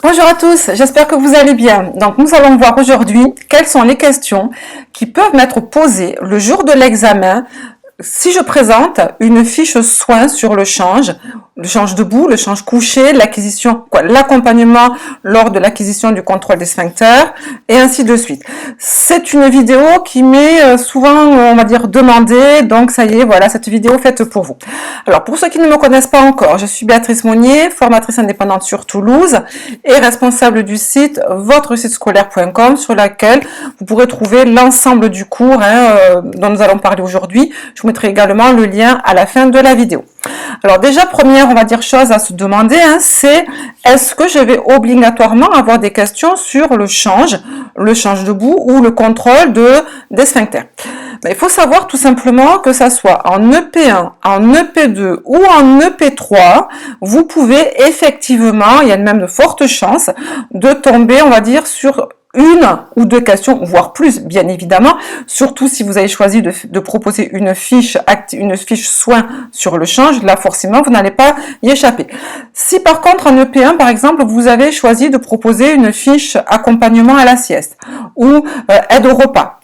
Bonjour à tous, j'espère que vous allez bien. Donc nous allons voir aujourd'hui quelles sont les questions qui peuvent m'être posées le jour de l'examen si je présente une fiche soin sur le change debout, le change couché, l'accompagnement lors de l'acquisition du contrôle des sphincters et ainsi de suite. C'est une vidéo qui m'est souvent, on va dire, demandée, donc ça y est, voilà, cette vidéo faite pour vous. Alors pour ceux qui ne me connaissent pas encore, je suis Béatrice Monnier, formatrice indépendante sur Toulouse et responsable du site votresitescolaire.com sur laquelle vous pourrez trouver l'ensemble du cours dont nous allons parler aujourd'hui. Je vous mettrai également le lien à la fin de la vidéo. Alors déjà, première, on va dire, chose à se demander, c'est est-ce que je vais obligatoirement avoir des questions sur le change debout ou le contrôle des sphincters. Il faut savoir tout simplement que ça soit en EP1, en EP2 ou en EP3, vous pouvez effectivement, il y a même de fortes chances de tomber, on va dire, sur une ou deux questions, voire plus, bien évidemment, surtout si vous avez choisi de proposer une fiche soin sur le change, là forcément vous n'allez pas y échapper. Si par contre en EP1 par exemple vous avez choisi de proposer une fiche accompagnement à la sieste ou aide au repas,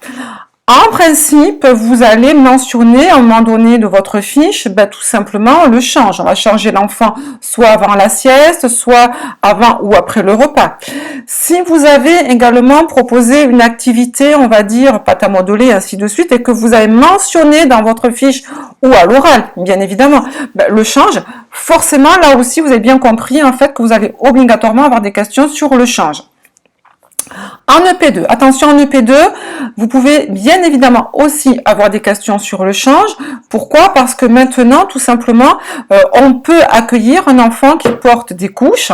en principe, vous allez mentionner à un moment donné de votre fiche, tout simplement le change. On va changer l'enfant soit avant la sieste, soit avant ou après le repas. Si vous avez également proposé une activité, on va dire pâte à modeler, ainsi de suite, et que vous avez mentionné dans votre fiche ou à l'oral, bien évidemment, le change, forcément, là aussi, vous avez bien compris en fait que vous allez obligatoirement avoir des questions sur le change. En EP2, attention, en EP2, vous pouvez bien évidemment aussi avoir des questions sur le change. Pourquoi? Parce que maintenant, tout simplement, on peut accueillir un enfant qui porte des couches.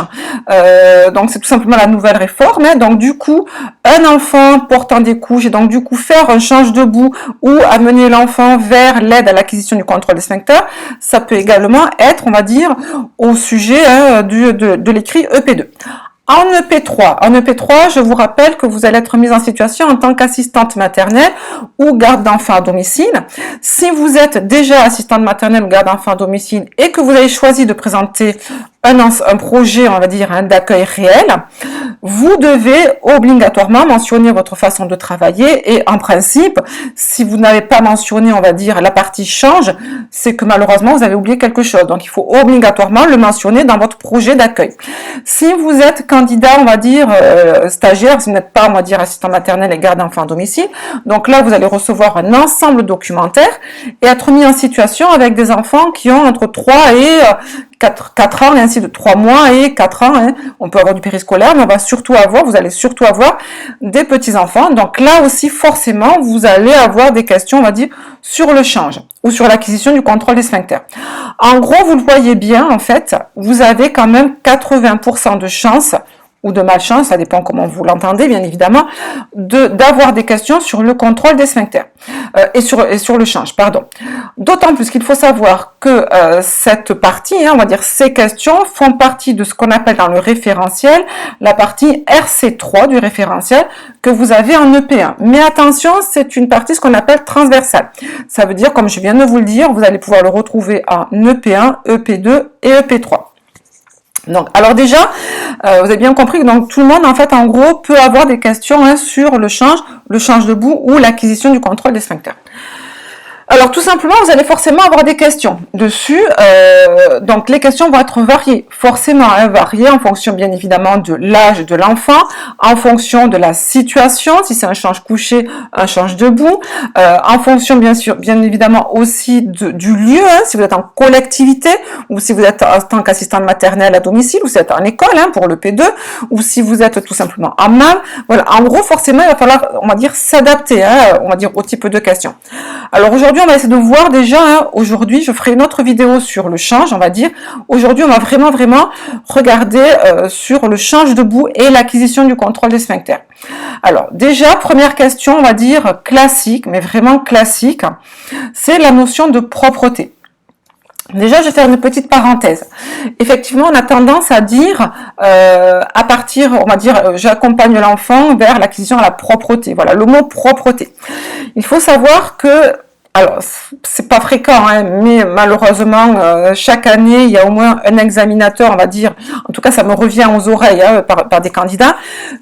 Donc, c'est tout simplement la nouvelle réforme. Donc, du coup, un enfant portant des couches et donc, du coup, faire un change debout ou amener l'enfant vers l'aide à l'acquisition du contrôle des sphincters, ça peut également être, on va dire, au sujet de l'écrit EP2. En EP3, je vous rappelle que vous allez être mise en situation en tant qu'assistante maternelle ou garde d'enfants à domicile. Si vous êtes déjà assistante maternelle ou garde d'enfants à domicile et que vous avez choisi de présenter un projet, on va dire, d'accueil réel, vous devez obligatoirement mentionner votre façon de travailler et en principe, si vous n'avez pas mentionné, on va dire, la partie change, c'est que malheureusement, vous avez oublié quelque chose. Donc, il faut obligatoirement le mentionner dans votre projet d'accueil. Si vous êtes candidat, on va dire, stagiaire, si vous n'êtes pas, on va dire, assistant maternel et garde d'enfants à domicile, donc là, vous allez recevoir un ensemble documentaire et être mis en situation avec des enfants qui ont entre 3 et 4 ans, et ainsi de 3 mois et 4 ans. On peut avoir du périscolaire, mais vous allez surtout avoir des petits-enfants. Donc là aussi, forcément, vous allez avoir des questions, on va dire, sur le change ou sur l'acquisition du contrôle des sphincters. En gros, vous le voyez bien, en fait, vous avez quand même 80% de chances ou de malchance, ça dépend comment vous l'entendez, bien évidemment, d'avoir des questions sur le contrôle des sphincters et sur le change, pardon. D'autant plus qu'il faut savoir que cette partie, on va dire ces questions, font partie de ce qu'on appelle dans le référentiel, la partie RC3 du référentiel que vous avez en EP1. Mais attention, c'est une partie ce qu'on appelle transversale. Ça veut dire, comme je viens de vous le dire, vous allez pouvoir le retrouver en EP1, EP2 et EP3. Donc, alors déjà, vous avez bien compris que donc tout le monde, en fait, en gros, peut avoir des questions sur le change debout ou l'acquisition du contrôle des sphincters. Alors tout simplement, vous allez forcément avoir des questions dessus. Donc les questions vont être variées, forcément variées en fonction bien évidemment de l'âge de l'enfant, en fonction de la situation, si c'est un change couché, un change debout, en fonction bien évidemment aussi du lieu, si vous êtes en collectivité ou si vous êtes en tant qu'assistante maternelle à domicile ou si vous êtes en école pour le P2 ou si vous êtes tout simplement en MAM. Voilà, en gros forcément il va falloir, on va dire, s'adapter, on va dire, au type de questions. Alors aujourd'hui, on va essayer de voir déjà, aujourd'hui, je ferai une autre vidéo sur le change, on va dire. Aujourd'hui, on va vraiment regarder sur le change debout et l'acquisition du contrôle des sphincters. Alors déjà, première question, on va dire classique, mais vraiment classique, c'est la notion de propreté. Déjà, je vais faire une petite parenthèse. Effectivement, on a tendance à dire, à partir, on va dire, j'accompagne l'enfant vers l'acquisition à la propreté. Voilà, le mot propreté. Il faut savoir que Alors, c'est pas fréquent, hein, mais malheureusement, chaque année, il y a au moins un examinateur, on va dire, en tout cas, ça me revient aux oreilles hein, par des candidats,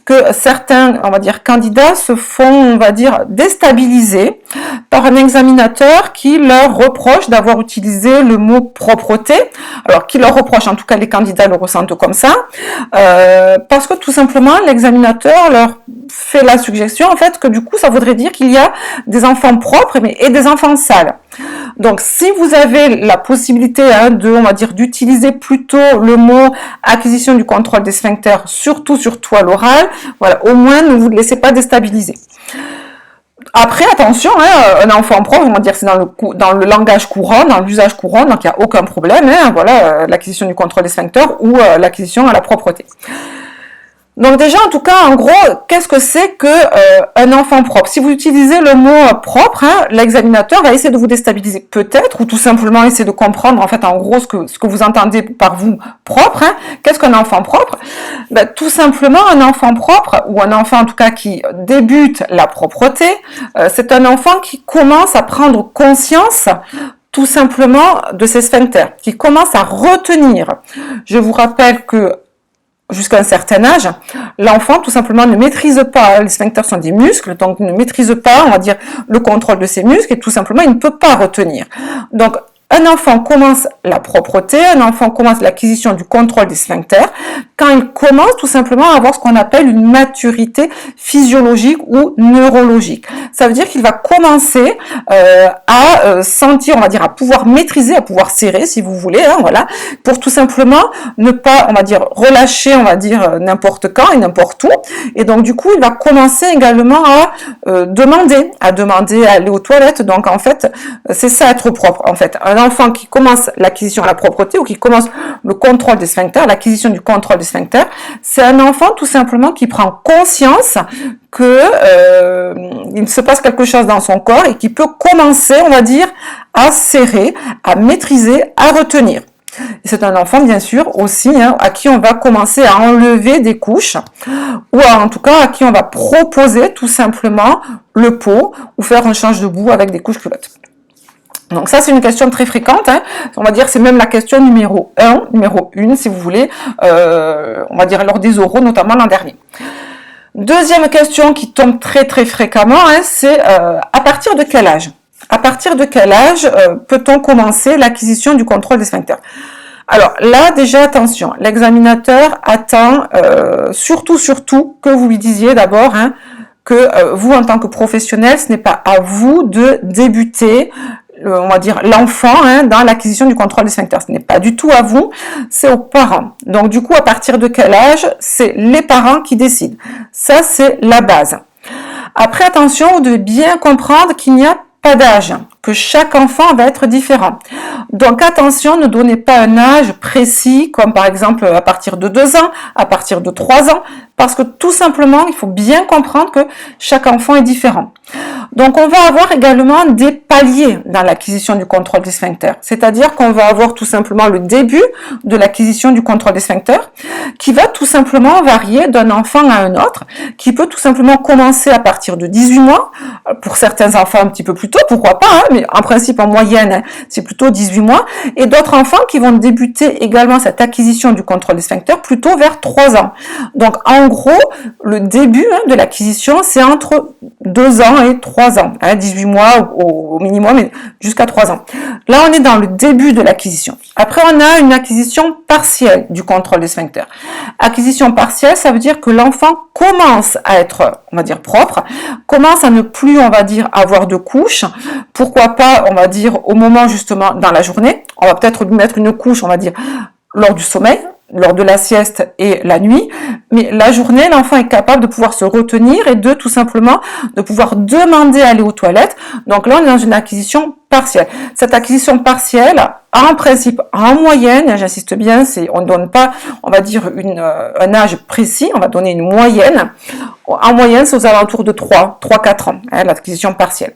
que certains, on va dire, candidats se font, on va dire, déstabiliser par un examinateur qui leur reproche d'avoir utilisé le mot propreté. Alors, qui leur reproche, en tout cas, les candidats le ressentent comme ça, parce que tout simplement, l'examinateur leur fait la suggestion, en fait, que du coup, ça voudrait dire qu'il y a des enfants propres et des enfants sales. Donc, si vous avez la possibilité hein, on va dire, d'utiliser plutôt le mot acquisition du contrôle des sphincters, surtout à l'oral, voilà, au moins ne vous laissez pas déstabiliser. Après, attention, hein, un enfant propre, on va dire que c'est dans le langage courant, dans l'usage courant, donc il n'y a aucun problème, hein, voilà, l'acquisition du contrôle des sphincters ou l'acquisition à la propreté. Donc déjà, en tout cas, en gros, qu'est-ce que c'est que un enfant propre? Si vous utilisez le mot propre, hein, l'examinateur va essayer de vous déstabiliser peut-être, ou tout simplement essayer de comprendre en fait en gros ce que vous entendez par vous propre. Hein. Qu'est-ce qu'un enfant propre? Ben, tout simplement, un enfant propre, ou un enfant en tout cas qui débute la propreté, c'est un enfant qui commence à prendre conscience tout simplement de ses sphincters, qui commence à retenir. Je vous rappelle que jusqu'à un certain âge, l'enfant tout simplement ne maîtrise pas, les sphincters sont des muscles, donc ne maîtrise pas, on va dire, le contrôle de ses muscles et tout simplement il ne peut pas retenir. Donc un enfant commence la propreté, un enfant commence l'acquisition du contrôle des sphincters quand il commence tout simplement à avoir ce qu'on appelle une maturité physiologique ou neurologique. Ça veut dire qu'il va commencer à sentir, on va dire, à pouvoir maîtriser, à pouvoir serrer, si vous voulez, hein, voilà, pour tout simplement ne pas, on va dire, relâcher, on va dire, n'importe quand et n'importe où. Et donc du coup, il va commencer également à demander à aller aux toilettes. Donc en fait, c'est ça être propre. En fait, un enfant qui commence l'acquisition à la propreté ou qui commence le contrôle des sphincters, l'acquisition du contrôle des sphincters, c'est un enfant tout simplement qui prend conscience que il se passe quelque chose dans son corps et qui peut commencer, on va dire, à serrer, à maîtriser, à retenir. C'est un enfant, bien sûr, aussi, hein, à qui on va commencer à enlever des couches, ou en tout cas à qui on va proposer tout simplement le pot, ou faire un change de boue avec des couches culottes. Donc ça, c'est une question très fréquente. Hein. On va dire c'est même la question numéro 1, si vous voulez, on va dire lors des oraux, notamment l'an dernier. Deuxième question qui tombe très très fréquemment, hein, c'est à partir de quel âge? À partir de quel âge peut-on commencer l'acquisition du contrôle des sphincters? Alors là, déjà, attention, l'examinateur attend surtout que vous lui disiez d'abord hein, que vous, en tant que professionnel, ce n'est pas à vous de débuter on va dire l'enfant hein, dans l'acquisition du contrôle des sphincters. Ce n'est pas du tout à vous, c'est aux parents. Donc du coup, à partir de quel âge? C'est les parents qui décident. Ça, c'est la base. Après, attention, vous devez bien comprendre qu'il n'y a pas d'âge, que chaque enfant va être différent. Donc attention, ne donnez pas un âge précis, comme par exemple à partir de 2 ans, à partir de 3 ans, parce que tout simplement, il faut bien comprendre que chaque enfant est différent. Donc on va avoir également des paliers dans l'acquisition du contrôle des sphincters, c'est-à-dire qu'on va avoir tout simplement le début de l'acquisition du contrôle des sphincters, qui va tout simplement varier d'un enfant à un autre, qui peut tout simplement commencer à partir de 18 mois, pour certains enfants un petit peu plus tôt, pourquoi pas, hein, mais en principe en moyenne, hein, c'est plutôt 18 mois, et d'autres enfants qui vont débuter également cette acquisition du contrôle des sphincters plutôt vers 3 ans. Donc en gros, le début hein, de l'acquisition, c'est entre 2 ans et 3 ans, hein, 18 mois au minimum, mais jusqu'à 3 ans. Là, on est dans le début de l'acquisition. Après, on a une acquisition partielle du contrôle des sphincters. Acquisition partielle, ça veut dire que l'enfant commence à être, on va dire, propre, commence à ne plus, on va dire, avoir de couches. Pourquoi pas, on va dire, au moment justement dans la journée. On va peut-être lui mettre une couche, on va dire, lors du sommeil, lors de la sieste et la nuit, mais la journée, l'enfant est capable de pouvoir se retenir et de tout simplement de pouvoir demander à aller aux toilettes. Donc là, on est dans une acquisition partielle. Cette acquisition partielle, en principe, en moyenne, j'insiste bien, on ne donne pas, on va dire, un âge précis, on va donner une moyenne. En moyenne, c'est aux alentours de 3-4 ans, hein, l'acquisition partielle.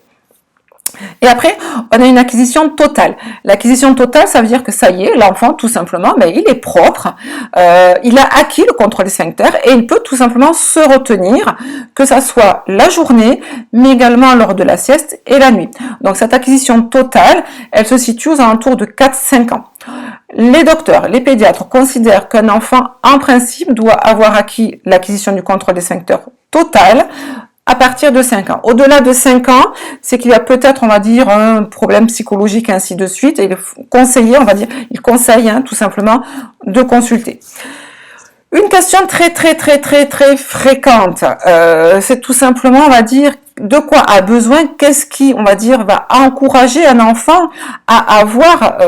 Et après, on a une acquisition totale. L'acquisition totale, ça veut dire que ça y est, l'enfant, tout simplement, ben, il est propre, il a acquis le contrôle des sphincters et il peut tout simplement se retenir, que ça soit la journée, mais également lors de la sieste et la nuit. Donc cette acquisition totale, elle se situe aux alentours de 4-5 ans. Les docteurs, les pédiatres considèrent qu'un enfant, en principe, doit avoir acquis l'acquisition du contrôle des sphincters totale à partir de 5 ans. Au-delà de 5 ans, c'est qu'il y a peut-être, on va dire, un problème psychologique, ainsi de suite, et il est conseillé, on va dire, il conseille tout simplement de consulter. Une question très fréquente, c'est tout simplement, on va dire, de quoi a besoin, qu'est-ce qui, on va dire, va encourager un enfant à avoir,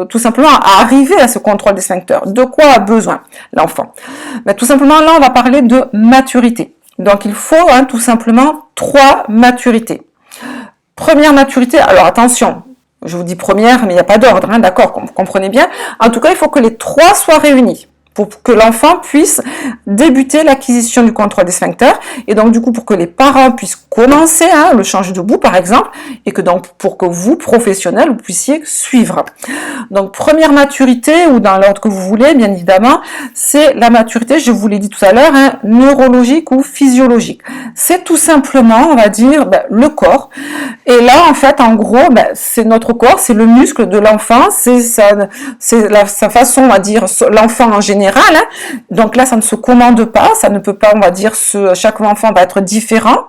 tout simplement, à arriver à ce contrôle des sphincters. De quoi a besoin l'enfant? Ben, tout simplement, là, on va parler de maturité. Donc, il faut tout simplement 3 maturités. Première maturité, alors attention, je vous dis première, mais il n'y a pas d'ordre, d'accord, comprenez bien. En tout cas, il faut que les 3 soient réunis pour que l'enfant puisse débuter l'acquisition du contrôle des sphincters, et donc du coup pour que les parents puissent commencer le change debout par exemple, et que donc pour que vous, professionnels, vous puissiez suivre. Donc première maturité, ou dans l'ordre que vous voulez bien évidemment, c'est la maturité, je vous l'ai dit tout à l'heure, neurologique ou physiologique. C'est tout simplement, on va dire, le corps, et là en fait en gros, c'est notre corps, c'est le muscle de l'enfant, c'est sa façon, on va dire, l'enfant en général. Donc là, ça ne se commande pas, ça ne peut pas, on va dire, chaque enfant va être différent.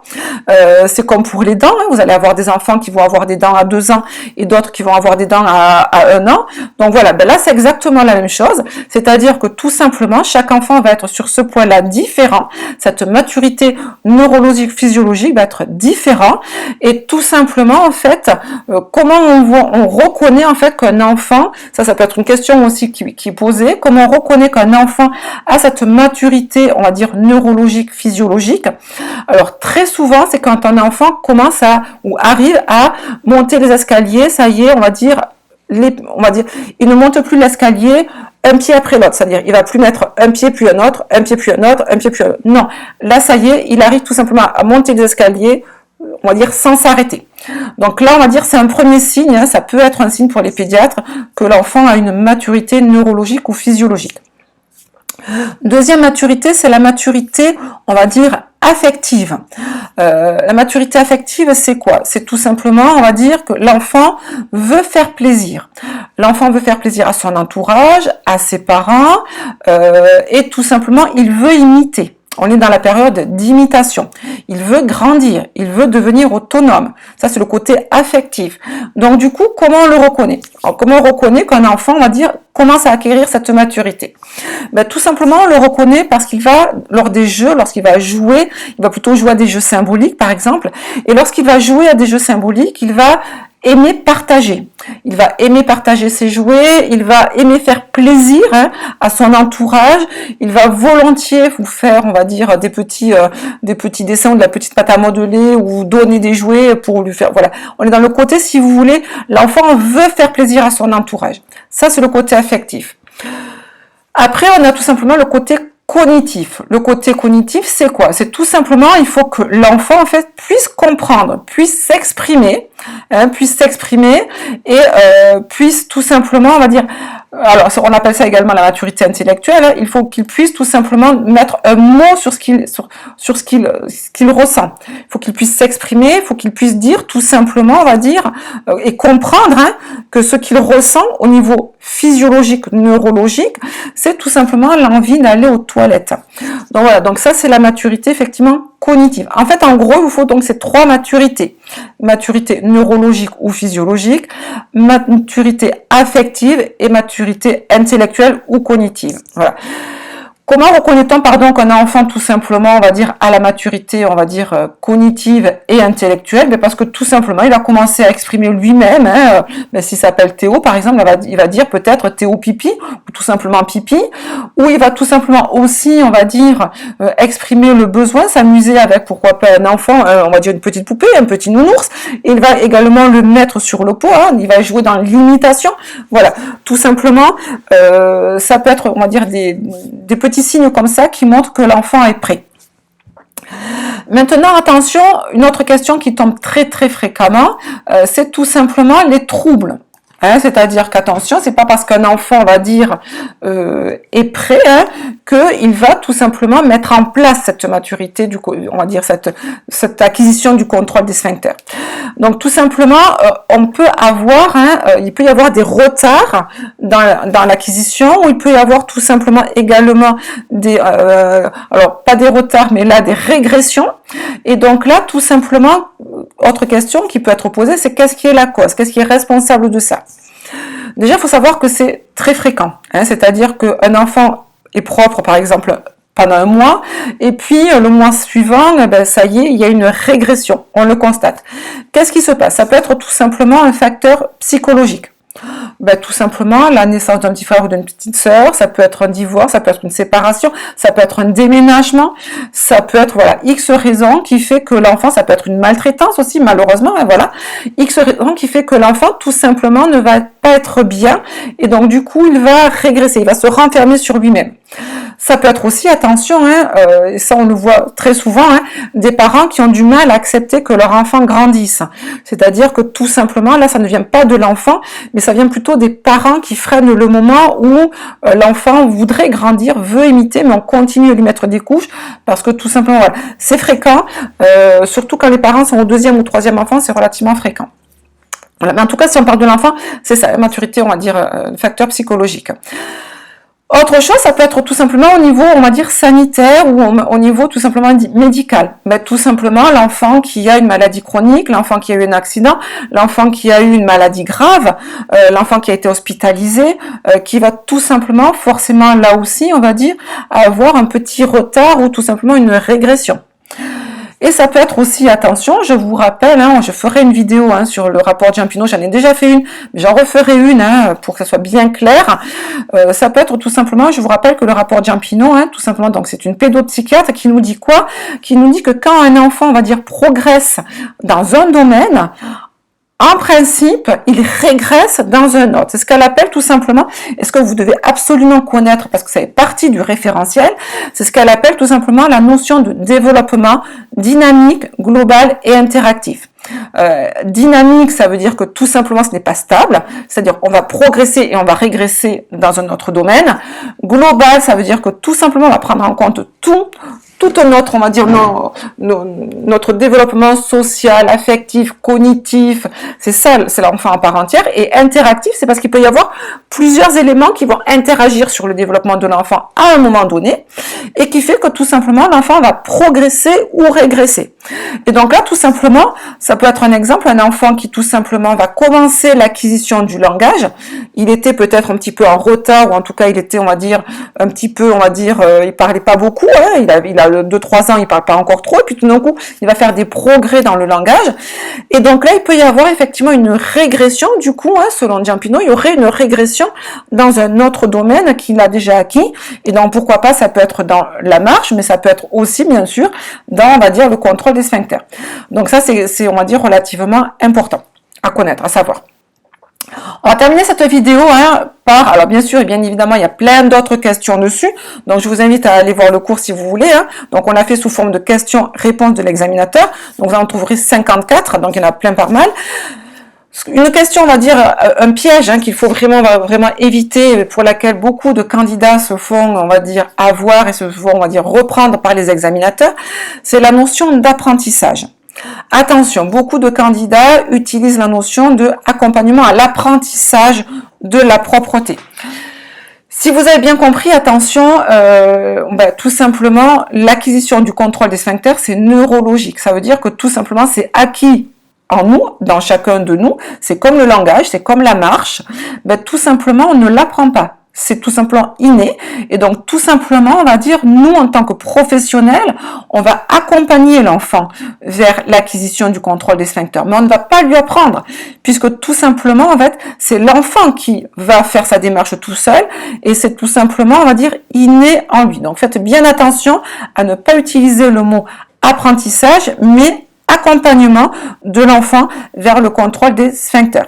C'est comme pour les dents, vous allez avoir des enfants qui vont avoir des dents à 2 ans et d'autres qui vont avoir des dents à 1 an. Donc voilà, là c'est exactement la même chose, c'est-à-dire que tout simplement, chaque enfant va être sur ce point-là différent. Cette maturité neurologique, physiologique va être différent, et tout simplement, en fait, comment on reconnaît en fait qu'un enfant, ça peut être une question aussi qui est posée, comment on reconnaît qu'un enfant a cette maturité, on va dire, neurologique, physiologique. Alors, très souvent, c'est quand un enfant commence ou arrive à monter les escaliers, ça y est, on va dire, il ne monte plus l'escalier un pied après l'autre, c'est-à-dire il va plus mettre un pied puis un autre, un pied puis un autre, un pied puis un autre. Non, là, ça y est, il arrive tout simplement à monter les escaliers, on va dire, sans s'arrêter. Donc là, on va dire, c'est un premier signe, ça peut être un signe pour les pédiatres que l'enfant a une maturité neurologique ou physiologique. Deuxième maturité, c'est la maturité, on va dire, affective. La maturité affective, c'est quoi? C'est tout simplement, on va dire, que l'enfant veut faire plaisir. L'enfant veut faire plaisir à son entourage, à ses parents, et tout simplement, il veut imiter. On est dans la période d'imitation. Il veut grandir, il veut devenir autonome. Ça, c'est le côté affectif. Donc, du coup, comment on le reconnaît? Alors, comment on reconnaît qu'un enfant, on va dire, commence à acquérir cette maturité? Tout simplement, on le reconnaît parce qu'il va, lors des jeux, lorsqu'il va jouer, il va plutôt jouer à des jeux symboliques, par exemple. Et lorsqu'il va jouer à des jeux symboliques, il va aimer partager. Il va aimer partager ses jouets, il va aimer faire plaisir à son entourage, il va volontiers vous faire, on va dire, des petits dessins ou de la petite pâte à modeler, ou donner des jouets pour lui faire, voilà. On est dans le côté, si vous voulez, l'enfant veut faire plaisir à son entourage. Ça, c'est le côté affectif. Après, on a tout simplement le côté cognitif. Le côté cognitif, c'est quoi? C'est tout simplement, il faut que l'enfant, en fait, puisse comprendre, puisse s'exprimer, et puisse tout simplement, on va dire, alors on appelle ça également la maturité intellectuelle, il faut qu'il puisse tout simplement mettre un mot sur ce qu'il ressent. Il faut qu'il puisse s'exprimer, il faut qu'il puisse dire tout simplement, on va dire, et comprendre que ce qu'il ressent au niveau physiologique, neurologique, c'est tout simplement l'envie d'aller aux toilettes. Donc voilà, donc ça c'est la maturité effectivement cognitive. En fait, en gros, il vous faut donc ces 3 maturités. Maturité neurologique ou physiologique, maturité affective et maturité intellectuelle ou cognitive. Voilà. Comment reconnaît-on, qu'un enfant, tout simplement, on va dire, à la maturité, on va dire, cognitive et intellectuelle? Parce que tout simplement, il va commencer à exprimer lui-même, s'il s'appelle Théo, par exemple, il va dire peut-être Théo pipi, ou tout simplement pipi, ou il va tout simplement aussi, on va dire, exprimer le besoin, s'amuser avec, pourquoi pas, un enfant, on va dire une petite poupée, un petit nounours, et il va également le mettre sur le pot, il va jouer dans l'imitation, voilà, tout simplement, ça peut être, on va dire, des petits signes comme ça qui montrent que l'enfant est prêt. Maintenant, attention, une autre question qui tombe très fréquemment, c'est tout simplement les troubles. Hein, c'est-à-dire qu'attention, c'est pas parce qu'un enfant, on va dire, est prêt, hein, qu'il va tout simplement mettre en place cette maturité, on va dire cette acquisition du contrôle des sphincters. Donc tout simplement, on peut avoir, hein, il peut y avoir des retards dans l'acquisition, ou il peut y avoir tout simplement également des, alors pas des retards, mais là des régressions. Et donc là, tout simplement, autre question qui peut être posée, c'est qu'est-ce qui est la cause, qu'est-ce qui est responsable de ça? Déjà, il faut savoir que c'est très fréquent, hein, c'est-à-dire qu'un enfant est propre, par exemple, pendant un mois, et puis le mois suivant, ben, ça y est, il y a une régression, on le constate. Qu'est-ce qui se passe? Ça peut être tout simplement un facteur psychologique. Ben, tout simplement la naissance d'un petit frère ou d'une petite sœur, ça peut être un divorce, ça peut être une séparation, ça peut être un déménagement, ça peut être voilà X raisons qui fait que l'enfant, ça peut être une maltraitance aussi malheureusement, hein, voilà X raisons qui fait que l'enfant tout simplement ne va pas être bien et donc du coup il va régresser, il va se renfermer sur lui-même. Ça peut être aussi, attention, hein, et ça on le voit très souvent, hein, des parents qui ont du mal à accepter que leur enfant grandisse. C'est-à-dire que tout simplement, là ça ne vient pas de l'enfant, mais ça vient plutôt des parents qui freinent le moment où l'enfant voudrait grandir, veut imiter, mais on continue à lui mettre des couches, parce que tout simplement, voilà, c'est fréquent, surtout quand les parents sont au deuxième ou troisième enfant, c'est relativement fréquent. Voilà. Mais en tout cas, si on parle de l'enfant, c'est ça, la maturité, on va dire, facteur psychologique. Autre chose, ça peut être tout simplement au niveau, on va dire, sanitaire ou au niveau tout simplement médical. Ben, tout simplement, l'enfant qui a une maladie chronique, l'enfant qui a eu un accident, l'enfant qui a eu une maladie grave, l'enfant qui a été hospitalisé, qui va tout simplement, forcément là aussi, on va dire, avoir un petit retard ou tout simplement une régression. Et ça peut être aussi, attention, je vous rappelle, hein, je ferai une vidéo hein, sur le rapport Giampino, j'en ai déjà fait une, mais j'en referai une hein, pour que ça soit bien clair. Ça peut être tout simplement, je vous rappelle que le rapport Giampino, hein, tout simplement, donc c'est une pédopsychiatre qui nous dit quoi? Qui nous dit que quand un enfant, on va dire, progresse dans un domaine, en principe, il régresse dans un autre. C'est ce qu'elle appelle tout simplement, et ce que vous devez absolument connaître parce que ça fait partie du référentiel, c'est ce qu'elle appelle tout simplement la notion de développement dynamique, global et interactif. Dynamique, ça veut dire que tout simplement ce n'est pas stable, c'est-à-dire on va progresser et on va régresser dans un autre domaine. Global, ça veut dire que tout simplement on va prendre en compte tout notre, on va dire, notre développement social, affectif, cognitif, c'est ça, c'est l'enfant à part entière. Et interactif, c'est parce qu'il peut y avoir plusieurs éléments qui vont interagir sur le développement de l'enfant à un moment donné, et qui fait que tout simplement l'enfant va progresser ou régresser. Et donc là, tout simplement, ça peut être un exemple, un enfant qui tout simplement va commencer l'acquisition du langage. Il était peut-être un petit peu en retard, ou en tout cas il était, on va dire, un petit peu, on va dire, il parlait pas beaucoup, hein, il a 2-3 ans, il parle pas encore trop, et puis tout d'un coup, il va faire des progrès dans le langage. Et donc là, il peut y avoir effectivement une régression, du coup, hein, selon Giampino, il y aurait une régression dans un autre domaine qu'il a déjà acquis. Et donc, pourquoi pas, ça peut être dans la marche, mais ça peut être aussi, bien sûr, dans, on va dire, le contrôle des sphincters. Donc ça, c'est, on va dire, relativement important à connaître, à savoir. On va terminer cette vidéo hein, par, alors bien sûr et bien évidemment il y a plein d'autres questions dessus, donc je vous invite à aller voir le cours si vous voulez, hein. Donc on l'a fait sous forme de questions-réponses de l'examinateur, donc vous en trouverez 54, donc il y en a plein par mal. Une question, on va dire, un piège hein, qu'il faut vraiment éviter, pour laquelle beaucoup de candidats se font, on va dire, avoir et se font, on va dire, reprendre par les examinateurs, c'est la notion d'apprentissage. Attention, beaucoup de candidats utilisent la notion de accompagnement à l'apprentissage de la propreté. Si vous avez bien compris, attention, tout simplement, l'acquisition du contrôle des sphincters, c'est neurologique. Ça veut dire que tout simplement, c'est acquis en nous, dans chacun de nous. C'est comme le langage, c'est comme la marche. Tout simplement, on ne l'apprend pas. C'est tout simplement inné. Et donc, tout simplement, on va dire, nous, en tant que professionnels, on va accompagner l'enfant vers l'acquisition du contrôle des sphincters. Mais on ne va pas lui apprendre, puisque tout simplement, en fait, c'est l'enfant qui va faire sa démarche tout seul, et c'est tout simplement, on va dire, inné en lui. Donc, faites bien attention à ne pas utiliser le mot apprentissage, mais accompagnement de l'enfant vers le contrôle des sphincters.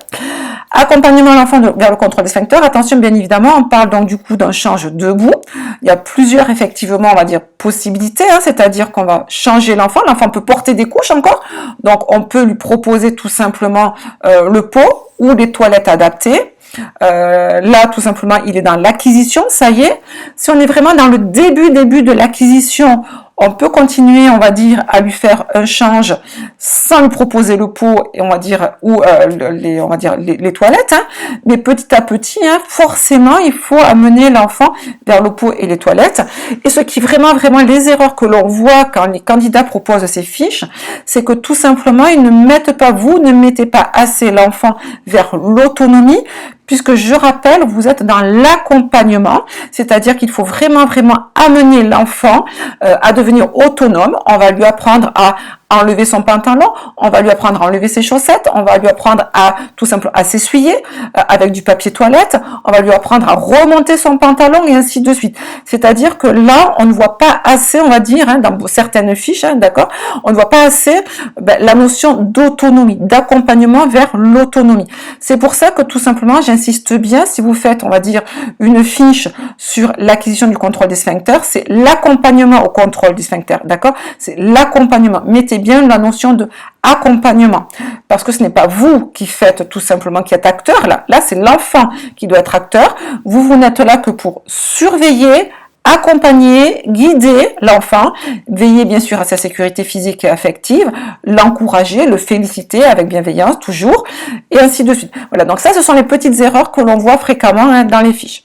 Accompagnement de l'enfant vers le contrôle des sphincters. Attention, bien évidemment, on parle donc du coup d'un change debout. Il y a plusieurs, effectivement, on va dire, possibilités, hein, c'est-à-dire qu'on va changer l'enfant. L'enfant peut porter des couches encore. Donc, on peut lui proposer tout simplement le pot ou les toilettes adaptées. Là, tout simplement, il est dans l'acquisition, ça y est. Si on est vraiment dans le début de l'acquisition, on peut continuer, on va dire, à lui faire un change sans lui proposer le pot et on va dire ou les toilettes. Hein. Mais petit à petit, hein, forcément, il faut amener l'enfant vers le pot et les toilettes. Et ce qui vraiment les erreurs que l'on voit quand les candidats proposent ces fiches, c'est que tout simplement, ils ne mettent pas, vous ne mettez pas assez l'enfant vers l'autonomie. Puisque je rappelle, vous êtes dans l'accompagnement, c'est-à-dire qu'il faut vraiment amener l'enfant à devenir autonome. On va lui apprendre à enlever son pantalon, on va lui apprendre à enlever ses chaussettes, on va lui apprendre à tout simplement à s'essuyer avec du papier toilette, on va lui apprendre à remonter son pantalon et ainsi de suite. C'est-à-dire que là, on ne voit pas assez, on va dire, hein, dans certaines fiches, hein, d'accord, on ne voit pas assez la notion d'autonomie, d'accompagnement vers l'autonomie. C'est pour ça que tout simplement, j'insiste bien, si vous faites, on va dire, une fiche sur l'acquisition du contrôle des sphincters, c'est l'accompagnement au contrôle du sphincter, d'accord? C'est l'accompagnement. Mettez bien la notion de accompagnement, parce que ce n'est pas vous qui faites tout simplement, qui êtes acteur, là c'est l'enfant qui doit être acteur, vous n'êtes là que pour surveiller, accompagner, guider l'enfant, veiller bien sûr à sa sécurité physique et affective, l'encourager, le féliciter avec bienveillance toujours, et ainsi de suite. Voilà, donc ça ce sont les petites erreurs que l'on voit fréquemment hein, dans les fiches.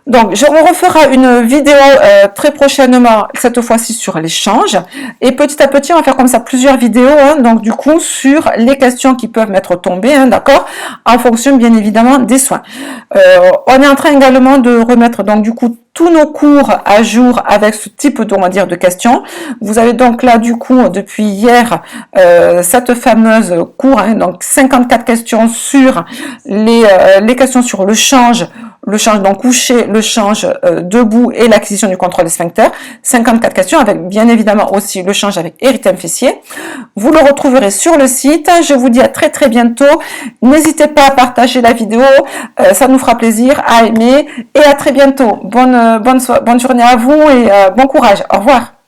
Donc, on refera une vidéo très prochainement, cette fois-ci sur l'échange. Et petit à petit, on va faire comme ça plusieurs vidéos, hein, donc du coup, sur les questions qui peuvent m'être tombées, hein, d'accord, en fonction, bien évidemment, des soins. On est en train également de remettre, donc du coup, tous nos cours à jour avec ce type on va dire, de questions. Vous avez donc là, du coup, depuis hier, cette fameuse cours, hein, donc 54 questions sur les questions sur le change donc couché, le change debout et l'acquisition du contrôle des sphincters. 54 questions avec bien évidemment aussi le change avec érythème fessier. Vous le retrouverez sur le site. Je vous dis à très bientôt. N'hésitez pas à partager la vidéo, ça nous fera plaisir, à aimer et à très bientôt. Bonne journée à vous et bon courage. Au revoir.